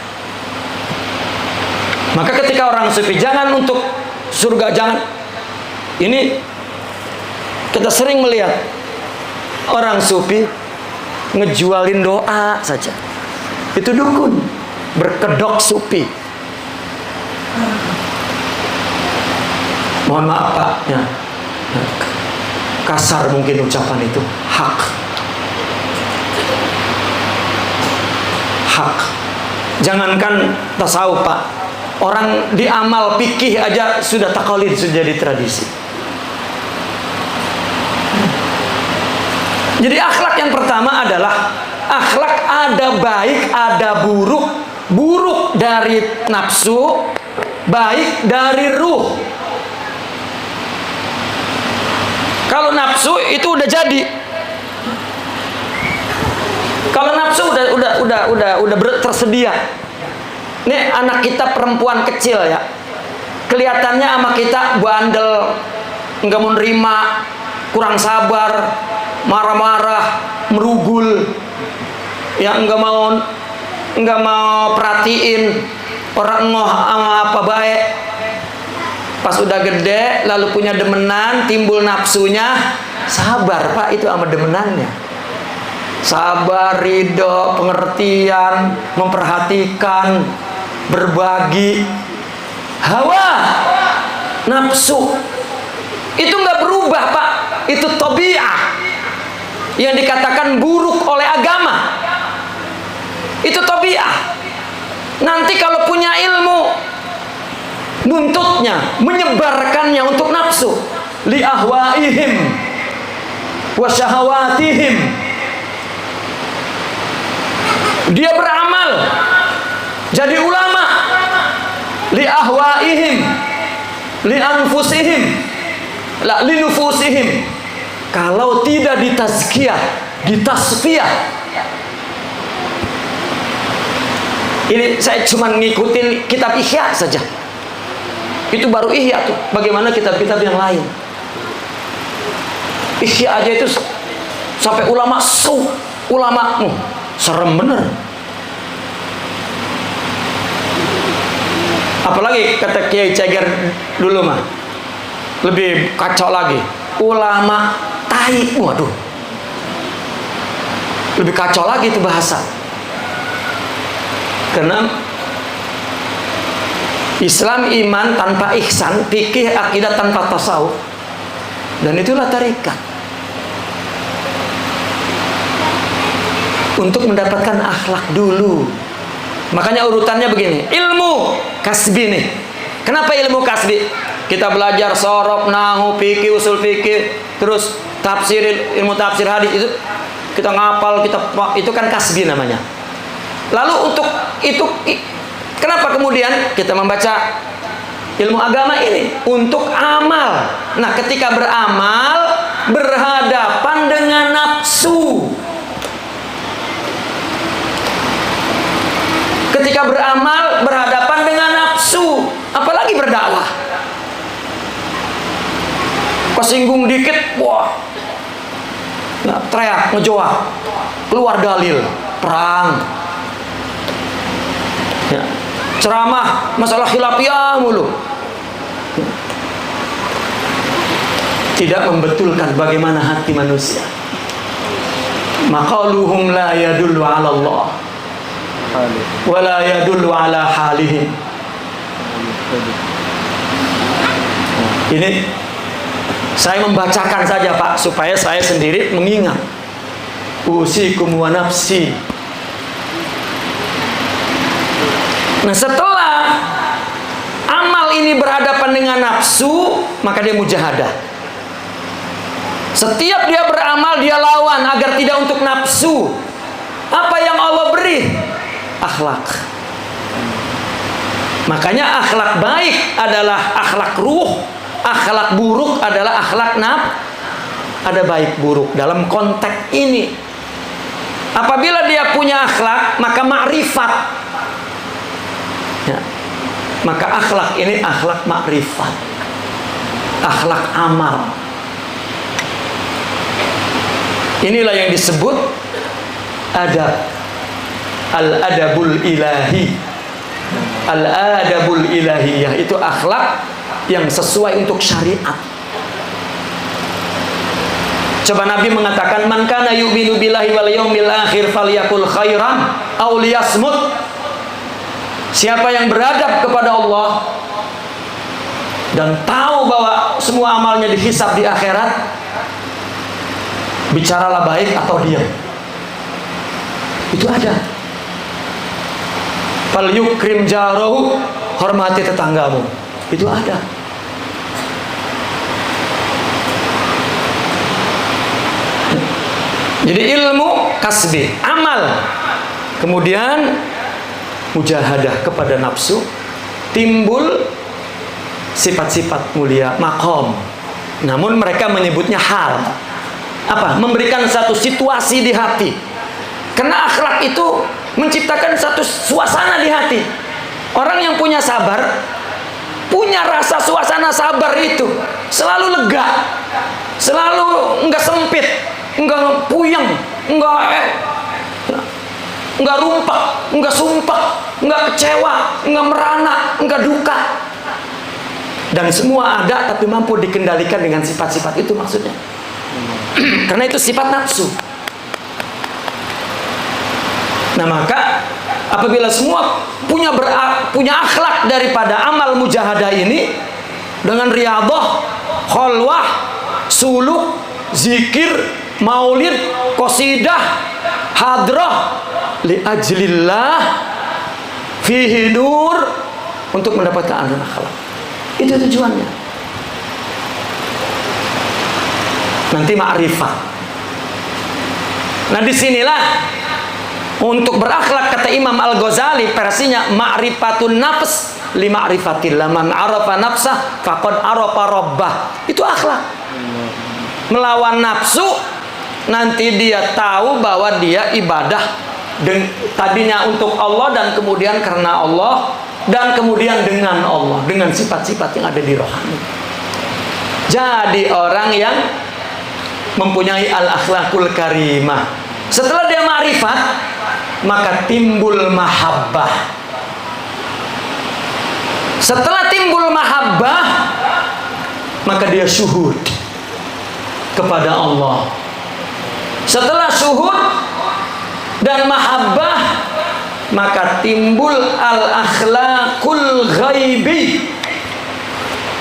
Maka ketika orang sufi, jangan untuk surga, jangan. Ini kita sering melihat orang sufi ngejualin doa saja. Itu dukun, berkedok sufi. Mohon maaf Pak, ya, kasar mungkin ucapan itu. Hak. Jangankan tasawuf Pak, orang di amal fikih aja sudah takalid, sudah jadi tradisi. Jadi akhlak yang pertama adalah akhlak ada baik, ada buruk. Buruk dari nafsu, baik dari ruh. Kalau nafsu itu udah jadi. Kalau nafsu udah tersedia. Nih anak kita perempuan kecil ya, kelihatannya sama kita bandel, nggak mau nerima, kurang sabar, marah-marah, merugul, ya nggak mau perhatiin orang ngoh sama apa baik. Pas udah gede lalu punya demenan, timbul nafsunya, sabar Pak itu sama demenannya. Sabar, ridho, pengertian, memperhatikan, berbagi. Hawa, nafsu itu nggak berubah Pak, itu tabiat yang dikatakan buruk oleh agama. Itu tabiat. Nanti kalau punya ilmu, nuntutnya, menyebarkannya untuk nafsu, li ahwaihim wa syahawatihim. Dia beramal jadi ulama, li ahwaihim, li anfusihim, la li nufusihim. Kalau tidak ditazkiyah, ditasfiyah. Ini saya cuma ngikutin kitab Ihya saja. Itu baru Ihya tuh. Bagaimana kitab-kitab yang lain? Ihya aja itu sampai ulama serem bener. Apalagi kata Kiai Ceger dulu mah, lebih kacau lagi. Ulama tai, waduh. Lebih kacau lagi itu bahasa. Karena Islam iman tanpa ihsan, fikih akidah tanpa tasawuf, dan itulah tarikat. Untuk mendapatkan akhlak dulu. Makanya urutannya begini, ilmu kasbi nih. Kenapa ilmu kasbi? Kita belajar sorof, nahu, fikih, usul fikih, terus tafsir, ilmu tafsir hadis itu kita ngapal, itu kan kasbi namanya. Lalu untuk itu, kenapa kemudian kita membaca ilmu agama ini? Untuk amal. Nah, ketika beramal, berhadapan dengan nafsu. Ketika beramal, berhadapan dengan nafsu. Apalagi berdakwah. Kesinggung dikit, wah, nah, teriak, ngejoak, keluar dalil, perang. Ya. Ceramah masalah khilafiyah mulu, tidak membetulkan bagaimana hati manusia. Maqaluhum la yadullu ala Allah wa la yadullu ala halihim. Ini saya membacakan saja Pak, supaya saya sendiri mengingat. Usikum wa nafsi. Nah, setelah amal ini berhadapan dengan nafsu, maka dia mujahadah. Setiap dia beramal, dia lawan agar tidak untuk nafsu. Apa yang Allah beri? Akhlak. Makanya akhlak baik adalah akhlak ruh, akhlak buruk adalah akhlak nafs. Ada baik buruk dalam konteks ini. Apabila dia punya akhlak, maka ma'rifat. Ya. Maka akhlak ini akhlak makrifat, akhlak amal. Inilah yang disebut adab, al-adabul ilahi, al-adabul ilahiyah. Itu akhlak yang sesuai untuk syariat. Coba Nabi mengatakan, man kana yu'minu billahi wal yaumil akhir falyakul khairan aw liyasmut. Siapa yang beradab kepada Allah dan tahu bahwa semua amalnya dihisab di akhirat, bicaralah baik atau diam. Itu ada. Fal yukrim jarahu, hormati tetanggamu. Itu ada. Jadi ilmu kasbi, amal. Kemudian mujahadah kepada nafsu, timbul sifat-sifat mulia, makom. Namun mereka menyebutnya hal. Apa? Memberikan satu situasi di hati. Karena akhlak itu menciptakan satu suasana di hati. Orang yang punya sabar, punya rasa suasana sabar itu selalu lega, selalu enggak sempit, enggak puyeng, enggak rumpak, enggak sumpah, enggak kecewa, enggak merana, enggak duka. Dan semua ada tapi mampu dikendalikan dengan sifat-sifat itu maksudnya. Karena itu sifat nafsu. Nah maka apabila semua punya akhlak daripada amal mujahadah ini, dengan riyadhah, khalwah, suluk, zikir, maulid, qasidah, hadrah, li ajlillah, fihi nur, untuk mendapatkan akhlak. Itu tujuannya. Nanti ma'rifat. Nah disinilah untuk berakhlak, kata Imam Al-Ghazali versinya, ma'rifatun nafs li ma'rifatillah, man arafa nafsah faqad arafa rabbah. Itu akhlak. Melawan nafsu, nanti dia tahu bahwa dia ibadah tadinya untuk Allah dan kemudian karena Allah dan kemudian dengan Allah, dengan sifat-sifat yang ada di rohani. Jadi orang yang mempunyai al-akhlakul karimah, setelah dia ma'rifat, maka timbul mahabbah. Setelah timbul mahabbah, maka dia syuhud kepada Allah. Setelah syuhud dan mahabbah, maka timbul al-akhlakul ghaibi.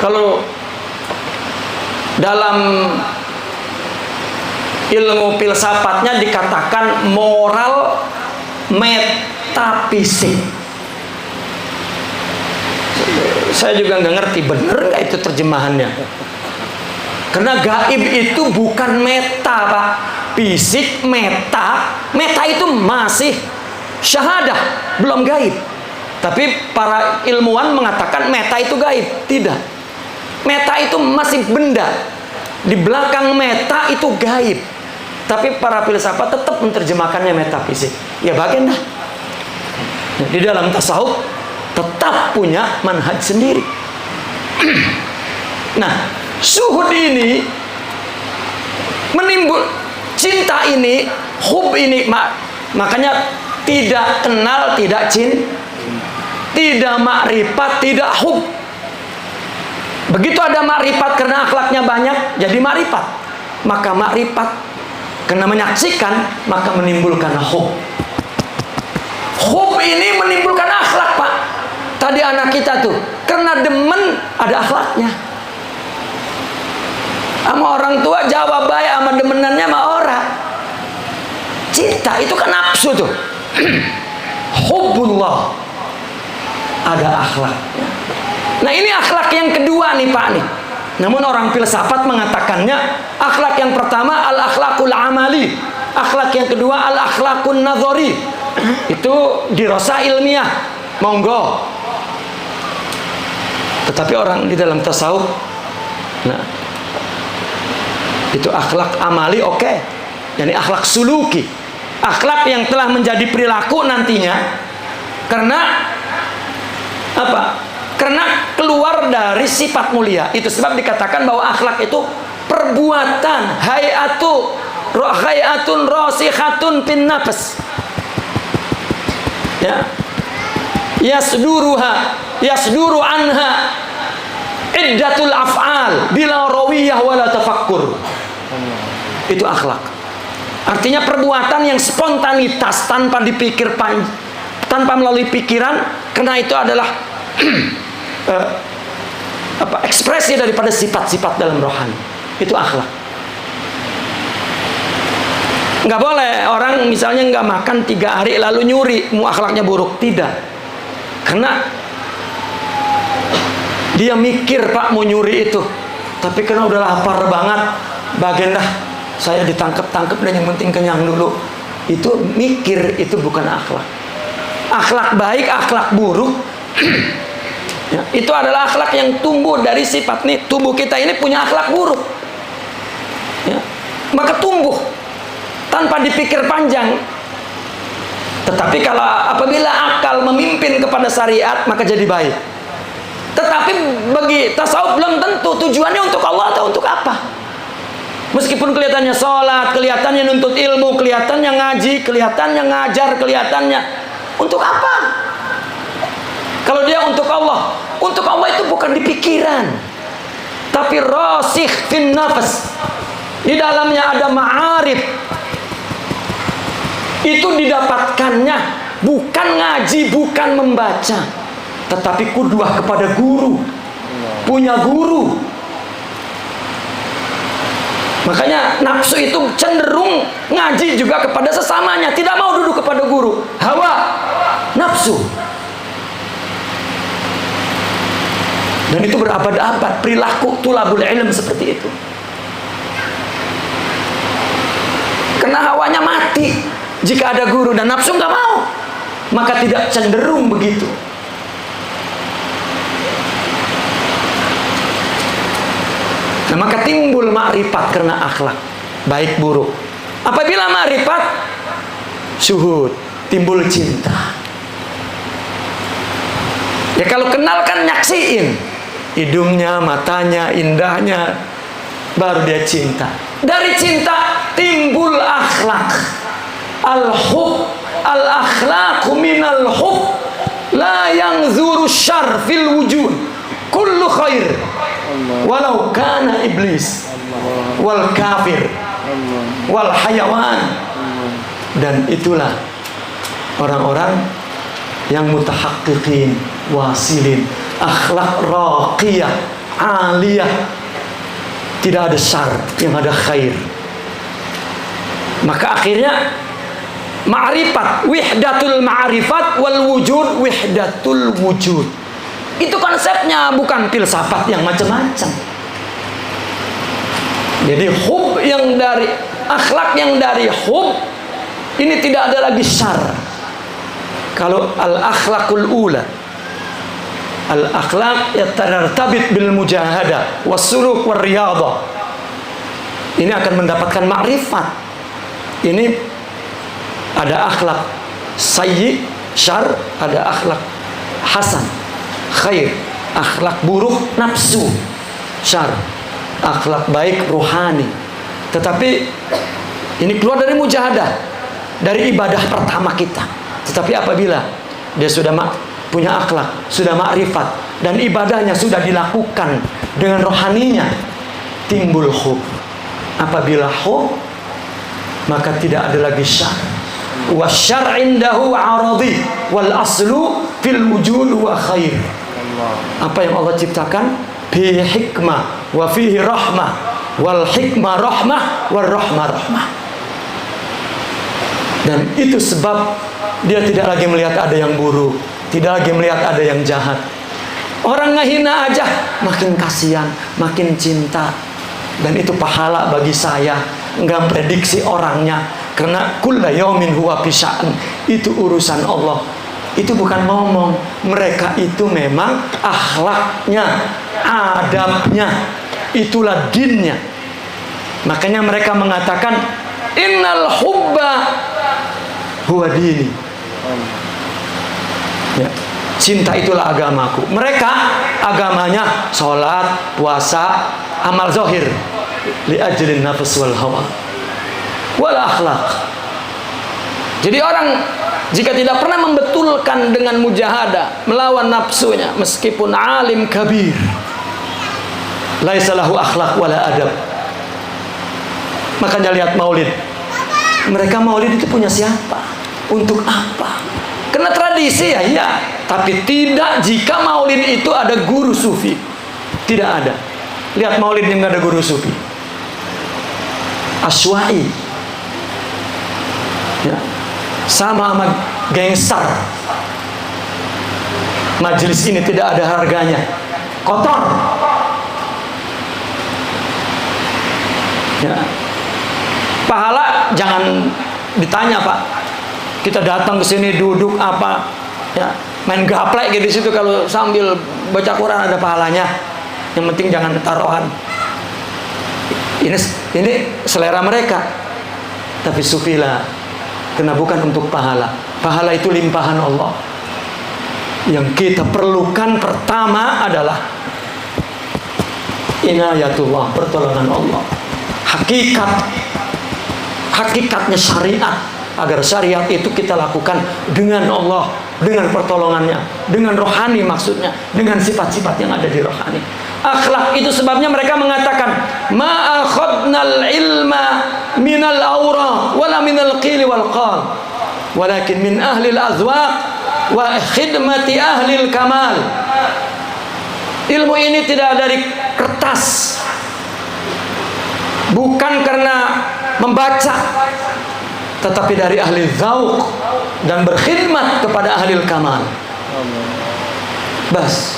Kalau dalam ilmu filsafatnya dikatakan moral metafisik. Saya juga nggak ngerti bener nggak itu terjemahannya. Karena gaib itu bukan meta, Pak. Fisik meta itu masih syahadah, belum gaib. Tapi para ilmuwan mengatakan meta itu gaib. Tidak. Meta itu masih benda. Di belakang meta itu gaib. Tapi para filsafat tetap menerjemahkannya metafisik. Ya bagian dah. Di dalam tasawuf tetap punya manhaj sendiri. Nah, syuhud ini menimbul cinta ini, hub ini, makanya tidak kenal, tidak tidak makrifat, tidak hub. Begitu ada makrifat karena akhlaknya banyak, jadi makrifat. Maka makrifat karena menyaksikan, maka menimbulkan hub. Hub ini menimbulkan akhlak, Pak. Tadi anak kita tuh, karena demen ada akhlaknya. Sama orang tua jawab baik, sama demenannya sama orang. Cinta itu kan nafsu tuh. Hubbullah, ada akhlaknya. Nah ini akhlak yang kedua nih Pak nih. Namun orang filsafat mengatakannya akhlak yang pertama al-akhlakul amali, akhlak yang kedua al-akhlakun nazari. Itu dirasa ilmiah, monggo. Tetapi orang di dalam tasawuf, nah itu akhlak amali oke. Yani akhlak suluki, akhlak yang telah menjadi perilaku nantinya. Karena apa? Karena keluar dari sifat mulia. Itu sebab dikatakan bahwa akhlak itu perbuatan, hayatun rasikhatun fin nafs. Ya. Yasduru anha iddatul af'al bila rawiyah wala tafakkur. Itu akhlak. Artinya perbuatan yang spontanitas tanpa dipikir tanpa melalui pikiran, karena itu adalah ekspresi daripada sifat-sifat dalam rohani. Itu akhlak. Nggak boleh orang misalnya nggak makan 3 hari lalu nyuri, mau akhlaknya buruk. Tidak. Karena dia mikir Pak mau nyuri itu, tapi karena udah lapar banget, bagian dah saya ditangkap-tangkap dan yang penting kenyang dulu. Itu mikir, itu bukan akhlak. Akhlak baik, akhlak buruk Ya, itu adalah akhlak yang tumbuh dari sifat nih. Tubuh kita ini punya akhlak buruk. Ya, maka tumbuh tanpa dipikir panjang. Tetapi kalau apabila akal memimpin kepada syariat, maka jadi baik. Tetapi bagi tasawuf belum tentu tujuannya untuk Allah atau untuk apa. Meskipun kelihatannya sholat, kelihatannya nuntut ilmu, kelihatannya ngaji, kelihatannya ngajar, kelihatannya untuk apa? Kalau dia untuk Allah itu bukan di pikiran, tapi rasikh fin nafas. Di dalamnya ada ma'arif. Itu didapatkannya bukan ngaji, bukan membaca, tetapi qudwah kepada guru. Punya guru. Makanya nafsu itu cenderung ngaji juga kepada sesamanya, tidak mau duduk kepada guru. Hawa, nafsu. Dan itu berabad-abad perilaku tulabul ilm seperti itu. Karena hawanya mati jika ada guru dan nafsu nggak mau, maka tidak cenderung begitu. Nah, maka timbul ma'rifat karena akhlak baik buruk. Apabila ma'rifat, syuhud, timbul cinta. Ya kalau kenal kan nyaksiin hidungnya, matanya, indahnya, baru dia cinta. Dari cinta timbul akhlak. Al-hub, al-akhlaqu minal hub, la yanzuru syarr fil wujud, kullu khair, walau kana iblis, wal kafir, wal hayawan. Dan itulah orang-orang yang mutahaqqiqin, wasilin, akhlak raqiyah, aliyah. Tidak ada syar, yang ada khair. Maka akhirnya ma'rifat, wihdatul ma'rifat wal wujud, wihdatul wujud. Itu konsepnya, bukan filsafat yang macam-macam. Jadi hub yang dari akhlak yang dari hub ini tidak ada lagi syar. Kalau al-akhlaqul ula, al-akhlaq yatartabit bil mujahadah was-suluk war-riyadah, ini akan mendapatkan ma'rifat. Ini ada akhlak sayyi, syar, ada akhlak hasan, khair, akhlak buruk, nafsu, syar, akhlak baik, ruhani. Tetapi ini keluar dari mujahadah, dari ibadah pertama kita. Tetapi apabila dia sudah punya akhlak, sudah ma'rifat, dan ibadahnya sudah dilakukan dengan rohaninya, timbul hub. Apabila hub, maka tidak ada lagi syar. Wa syar indahu aradi wal aslu fil wujud wa khair. Apa yang Allah ciptakan bi hikmah wa fihi rahmah, wal hikmah rahmah wal rahmah rahmah. Dan itu sebab dia tidak lagi melihat ada yang buruk, tidak lagi melihat ada yang jahat. Orang ngehina aja makin kasihan, makin cinta. Dan itu pahala bagi saya. Enggak prediksi orangnya, karena kulla yaumin huwa fi sya'n. Itu urusan Allah. Itu bukan ngomong. Mereka itu memang akhlaknya, adabnya, itulah dinnya. Makanya mereka mengatakan innal hubba huwa dini. Ya, cinta itulah agamaku. Mereka agamanya sholat, puasa, amal zahir, li ajlin nafs wal hawa wal akhlaq. Jadi orang jika tidak pernah membetulkan dengan mujahadah melawan nafsunya, meskipun alim kabir, laisa lahu akhlaq wala adab. Makanya lihat maulid. Mereka maulid itu punya siapa? Untuk apa? Karena tradisi ya, iya. Tapi tidak jika maulid itu ada guru sufi. Tidak ada. Lihat maulid yang ada guru sufi. Aswa'i. Ya. Sama gangster. Majelis ini tidak ada harganya. Kotor. Ya. Pahala jangan ditanya, Pak. Kita datang ke sini duduk apa? Ya, main gaplek gitu di situ, kalau sambil baca Quran ada pahalanya. Yang penting jangan taruhan. Ini selera mereka. Tapi sufilah, karena bukan untuk pahala. Pahala itu limpahan Allah. Yang kita perlukan pertama adalah inayatullah, pertolongan Allah. Hakikatnya syariat, agar syariat itu kita lakukan dengan Allah, dengan pertolongannya, dengan rohani, maksudnya dengan sifat-sifat yang ada di rohani. Akhlak itu sebabnya mereka mengatakan ma akhadnal ilma minal aura wala minal qili wal qal walakin min ahli al azwaq wa khidmati ahli al kamal. Ilmu ini tidak dari kertas, bukan karena membaca, tetapi dari ahli zauq dan berkhidmat kepada ahli kamal. Bas,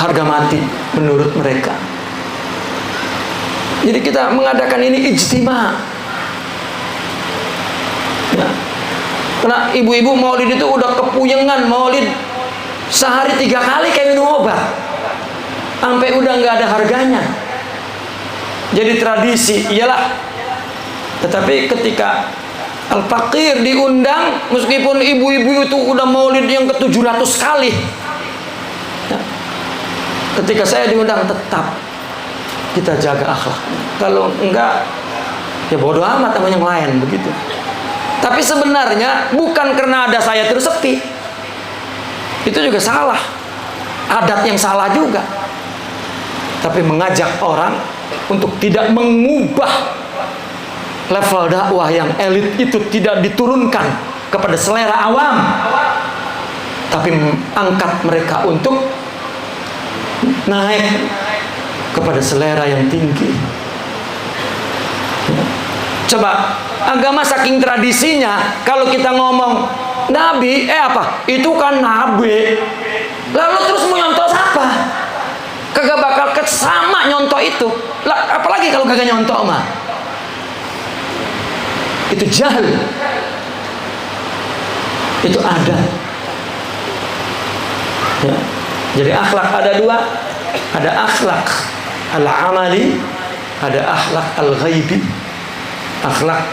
harga mati menurut mereka. Jadi kita mengadakan ini ijtima. Ya. Karena ibu-ibu maulid itu udah kepuyengan maulid sehari 3 kali kayak minum obat, sampai udah nggak ada harganya. Jadi tradisi, iyalah. Tetapi ketika Al-Fakir diundang, meskipun ibu-ibu itu udah maulid yang ke-700 kali, ya, ketika saya diundang tetap kita jaga akhlak. Kalau enggak, ya bodoh amat sama yang lain, begitu. Tapi sebenarnya bukan karena ada saya terus sepi. Itu juga salah, adat yang salah juga. Tapi mengajak orang untuk tidak mengubah level dakwah yang elit itu, tidak diturunkan kepada selera awam, tapi angkat mereka untuk naik kepada selera yang tinggi. Coba, agama saking tradisinya, kalau kita ngomong Nabi, itu kan Nabi, lalu terus mau nyontoh siapa? Kagak bakal sama nyontoh itu. Apalagi kalau kagak nyontoh mah, itu jahil, itu adat. Ya. Jadi akhlak ada 2, ada akhlak al-amali, ada akhlak al-ghaibi. Akhlak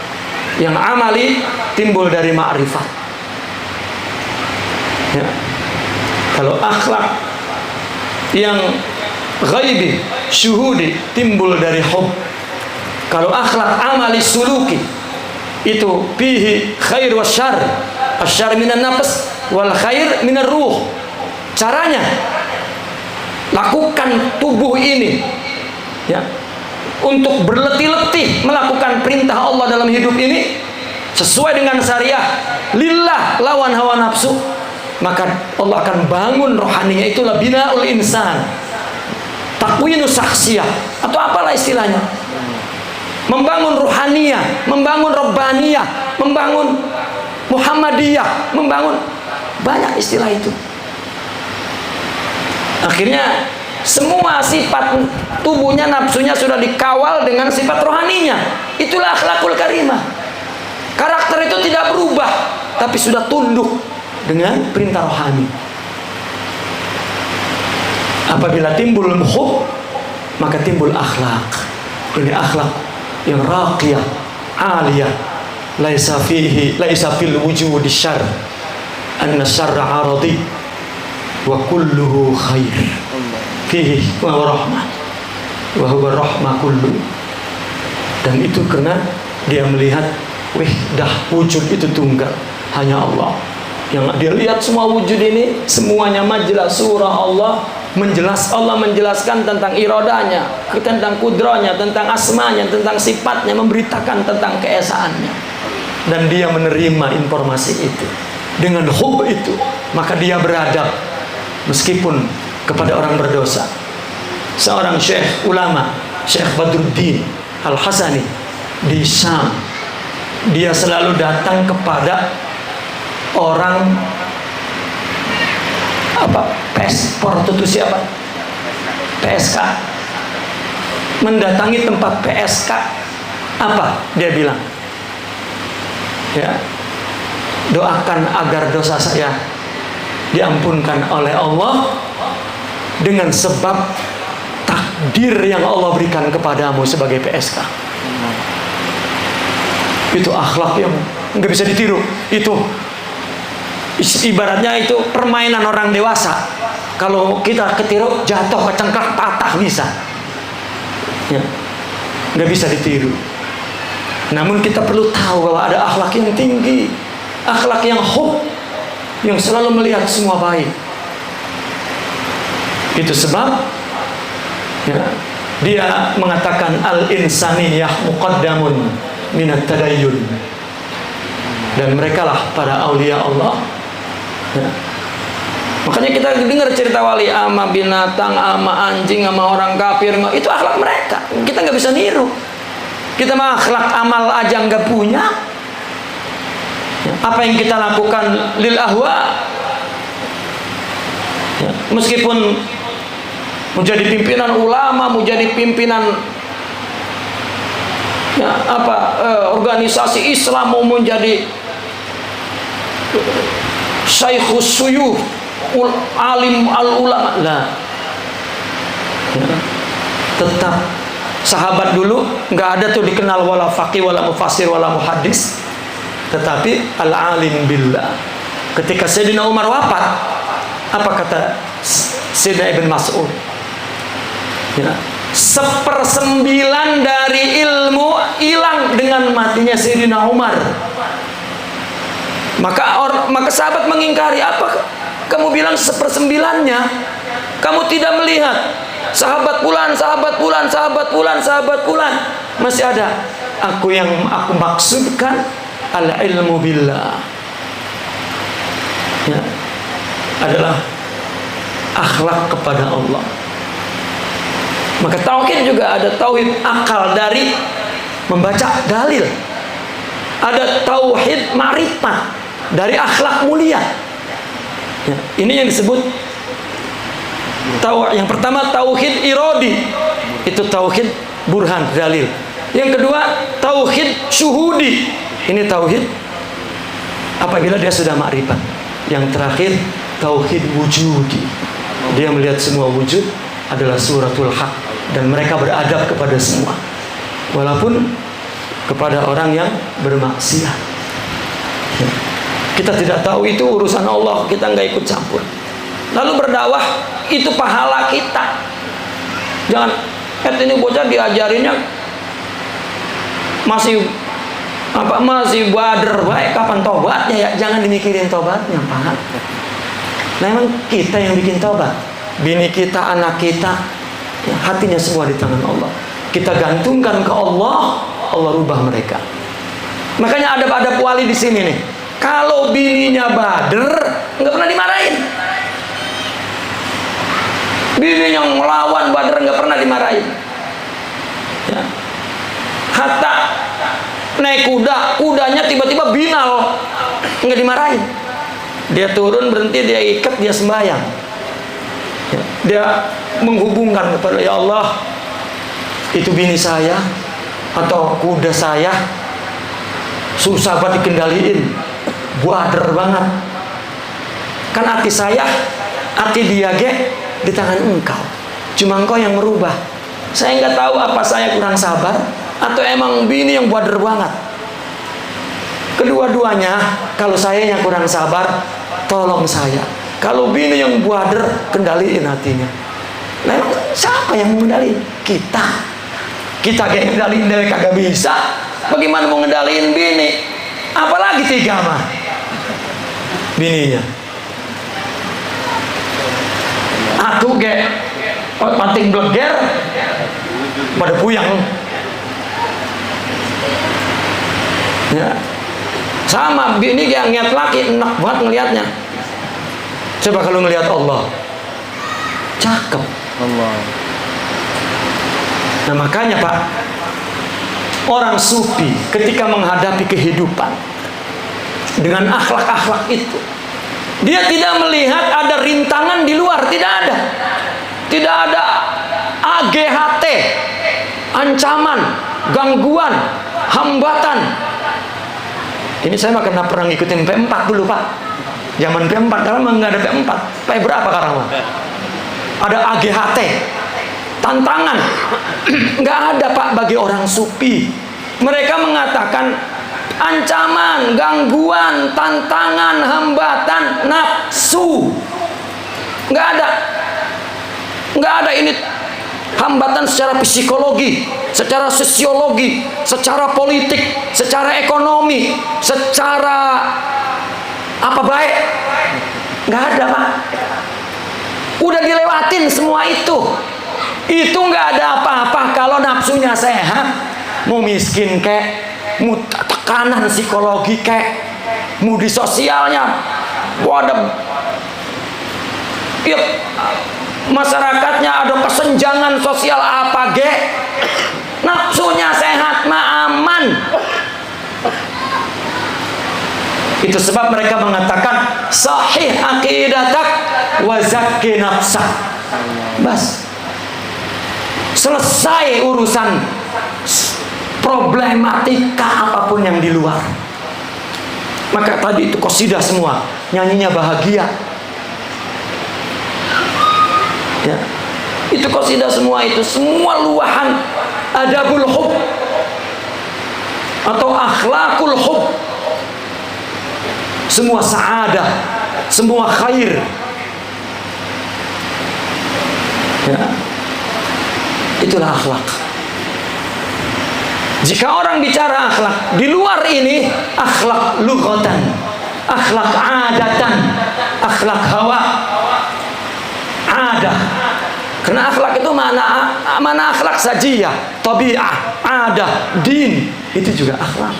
yang amali timbul dari ma'rifat. Ya. Kalau akhlak yang ghaibi, syuhudi, timbul dari hub. Kalau akhlak amali suluki, itu fihi khair wa syar, asyar minan nafs wal khair minar ruh. Caranya, lakukan tubuh ini, ya, untuk berletih-letih melakukan perintah Allah dalam hidup ini sesuai dengan syariah, lillah, lawan hawa nafsu, maka Allah akan bangun rohaninya. Itulah binaul insan, takwinu saksiyah, atau apalah istilahnya, membangun ruhaniyah, membangun rabbaniyah, membangun muhammadiyah, membangun banyak istilah itu. Akhirnya semua sifat tubuhnya, nafsunya sudah dikawal dengan sifat rohaninya. Itulah akhlakul karimah. Karakter itu tidak berubah, tapi sudah tunduk dengan perintah rohani. Apabila timbul hub, maka timbul akhlak. Ini akhlak yang raqiyah, aliyah, laisa fil wujudi syarr, anna syarra aradi wa kulluhu khair, fihi wa rahmah wa huwa rahmah kullu. Dan itu karena dia melihat wahdah, wujud itu tunggal, hanya Allah. Yang dia lihat semua wujud ini semuanya majelas surah Allah, Allah menjelaskan tentang iradanya, tentang kudrahnya, tentang asmanya, tentang sifatnya, memberitakan tentang keesaannya. Dan dia menerima informasi itu dengan hub itu, maka dia beradab meskipun kepada orang berdosa. Seorang syekh ulama, Syekh Badruddin Al-Hasani di Syam, dia selalu datang kepada orang itu siapa? PSK. Mendatangi tempat PSK, apa dia bilang? Ya, doakan agar dosa saya diampunkan oleh Allah dengan sebab takdir yang Allah berikan kepadamu sebagai PSK. Itu akhlak yang nggak bisa ditiru. Itu ibaratnya itu permainan orang dewasa. Kalau kita ketiru, jatuh, kecengklak, patah bisa. Ya, nggak bisa ditiru. Namun kita perlu tahu bahwa ada akhlak yang tinggi, akhlak yang hub, yang selalu melihat semua baik. Itu sebab ya, dia mengatakan al-insaniyah muqaddamun minat tadayyun. Dan mereka lah para aulia Allah. Ya. Makanya kita dengar cerita wali ama binatang, ama anjing, ama orang kafir, itu akhlak mereka. Kita nggak bisa niru. Kita mah akhlak amal aja nggak punya. Ya. Apa yang kita lakukan lil ahwa, ya. Meskipun menjadi pimpinan ulama, menjadi pimpinan ya, organisasi Islam, mau menjadi syaikhus suyuh, alim al-ulama lah ya. Tetap sahabat dulu nggak ada tuh dikenal wala faqih wala mufassir wala muhaddis, tetapi al-alim billah. Ketika Sayyidina Umar wafat, apa kata Sayyidina Ibn Mas'ud ya, 1/9 dari ilmu hilang dengan matinya Sayyidina Umar. Maka sahabat mengingkari, apa kamu bilang 1/9-nya? Kamu tidak melihat sahabat fulan, sahabat fulan, sahabat fulan, sahabat fulan. Masih ada. Yang aku maksudkan al-ilmu billah ya, adalah akhlak kepada Allah. Maka tauhid juga ada tauhid akal dari membaca dalil. Ada tauhid ma'rifat dari akhlak mulia. Ya, ini yang disebut yang pertama tauhid irodi, itu tauhid burhan dalil. Yang kedua tauhid syuhudi, ini tauhid apabila dia sudah ma'rifat. Yang terakhir tauhid wujudi, dia melihat semua wujud adalah suratul haq dan mereka beradab kepada semua, walaupun kepada orang yang bermaksiat. Ya. Kita tidak tahu, itu urusan Allah, kita nggak ikut campur. Lalu berdakwah itu pahala kita. Jangan ini bocah diajarinnya masih bader baik, kapan tobatnya ya? Jangan dimikirin tobatnya, Pak. Nah, emang kita yang bikin tobat, bini kita, anak kita, ya, hatinya semua di tangan Allah. Kita gantungkan ke Allah, Allah rubah mereka. Makanya ada wali di sini nih. Kalau bininya bader, nggak pernah dimarahin. Bini yang melawan bader nggak pernah dimarahin. Ya. Hatta naik kudanya tiba-tiba binal, nggak dimarahin. Dia turun, berhenti, dia ikat, dia sembahyang. Ya. Dia menghubungkan kepada ya Allah, itu bini saya atau kuda saya susah banget dikendaliin, bader banget. Kan hati saya, hati dia di tangan engkau. Cuma engkau yang merubah. Saya nggak tahu apa saya kurang sabar atau emang bini yang bader banget. Kedua-duanya, kalau saya yang kurang sabar, tolong saya. Kalau bini yang bader, kendaliin hatinya. Nah, emang siapa yang mengendaliin? Kita kayak ngendaliin dia kagak bisa. Bagaimana mau ngendaliin bini? Apalagi 3 mah bininya. Aku panting bleger pada puyang. Ya. Sama bini yang ngeliat laki enak banget ngelihatnya. Coba kalau ngelihat Allah, cakep Allah. Nah, makanya Pak, orang sufi ketika menghadapi kehidupan dengan akhlak-akhlak itu, dia tidak melihat ada rintangan di luar, tidak ada. Tidak ada AGHT, ancaman, gangguan, hambatan. Ini saya mah pernah ngikutin P4 dulu Pak. Zaman P4, karena memang nggak ada P4. P berapa sekarang Pak? Ada AGHT. Tantangan. Nggak ada Pak bagi orang sufi. Mereka mengatakan ancaman, gangguan, tantangan, hambatan, nafsu. Nggak ada. Nggak ada ini. Hambatan secara psikologi, secara sosiologi, secara politik, secara ekonomi, secara apa baik, nggak ada Pak. Udah dilewatin semua itu. Itu nggak ada apa-apa kalau nafsunya sehat. Mau miskin kek, mau tekanan psikologi kek, mau di sosialnya, waduh, yep. Masyarakatnya ada kesenjangan sosial apa ge, nafsunya sehat mah aman. Itu sebab mereka mengatakan sahih aqidatak wa zakki nafsak. Bas, selesai urusan problematika apapun yang di luar. Maka tadi itu qasidah semua nyanyinya bahagia. Ya. Itu qasidah semua, itu semua luahan adabul hub atau akhlakul hub, semua sa'adah, semua khair. Ya. Itulah akhlak. Jika orang bicara akhlak di luar ini, akhlak lughatan, akhlak adatan, akhlak hawa, ada. Karena akhlak itu mana akhlak sajiyah, tabi'ah, ada, din, itu juga akhlak.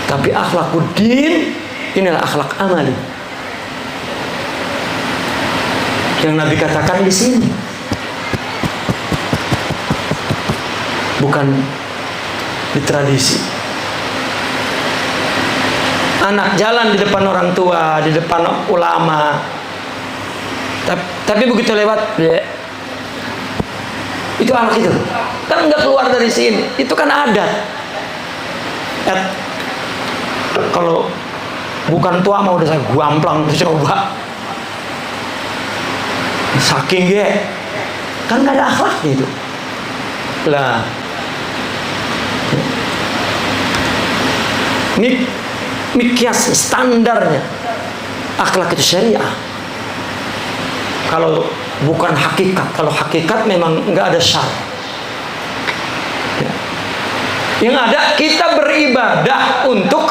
Tapi akhlakul din inilah akhlak amali. Yang Nabi katakan di sini. Bukan di tradisi. Anak jalan di depan orang tua, di depan ulama. Tapi begitu lewat, itu anak itu kan nggak keluar dari sini. Itu kan adat. Kalau bukan tua mau udah saya guamplang coba. Saking ge, kan nggak ada akhlaknya itu. Lah, ini kias standarnya akhlak itu syariah. Kalau bukan hakikat, kalau hakikat memang nggak ada syar. Ya. Yang ada kita beribadah untuk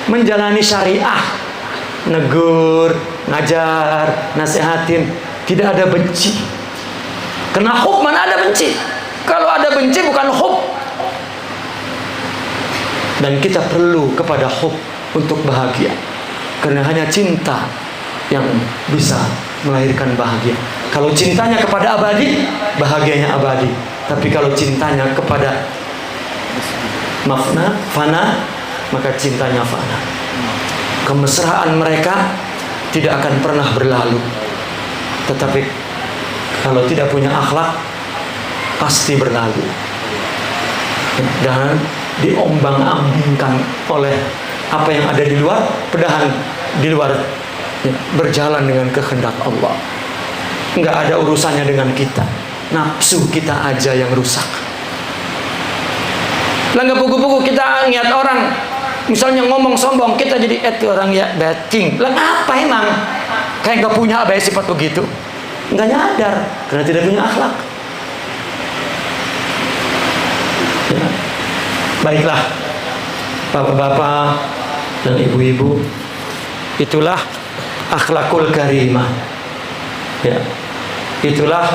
menjalani syariah, negur, ngajar, nasihatin, tidak ada benci. Kena hub mana ada benci? Kalau ada benci bukan hub. Dan kita perlu kepada hub untuk bahagia, karena hanya cinta yang bisa melahirkan bahagia. Kalau cintanya kepada abadi, bahagianya abadi. Tapi kalau cintanya kepada fana, maka cintanya fana. Kemesraan mereka tidak akan pernah berlalu. Tetapi kalau tidak punya akhlak, pasti berlalu. Dan diombang-ambingkan oleh apa yang ada di luar, padahal di luar ya, berjalan dengan kehendak Allah. Nggak ada urusannya dengan kita. Nafsu kita aja yang rusak. Lah nggak pugu-pugu kita ngeliat orang, misalnya ngomong sombong, kita jadi orang ya bating. Lah apa emang? Kayak nggak punya apa sifat begitu? Nggak nyadar karena tidak punya akhlak. Ya. Baiklah, bapak-bapak dan ibu-ibu, itulah akhlakul karimah. Ya. Itulah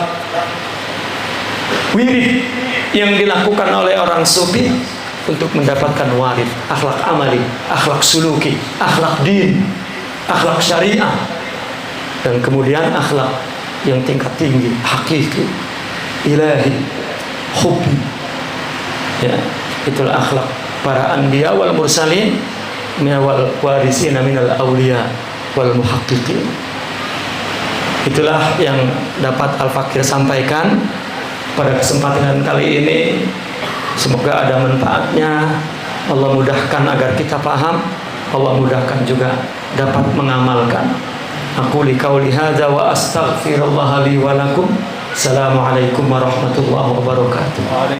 wirid yang dilakukan oleh orang sufi untuk mendapatkan warid, akhlak amali, akhlak suluki, akhlak din, akhlak syariah, dan kemudian akhlak yang tingkat tinggi, hakiki, ilahi, hubbi. Ya, itulah akhlak para anbiya wal mursalin wal warisina minal awliya wal muhaqqiqin. Itulah yang dapat Al-Fakir sampaikan pada kesempatan kali ini. Semoga ada manfaatnya Allah mudahkan agar kita paham, Allah mudahkan juga dapat mengamalkan. Aku qauli hadza wa astaghfirullah li wa lakum. Assalamualaikum warahmatullahi wabarakatuh.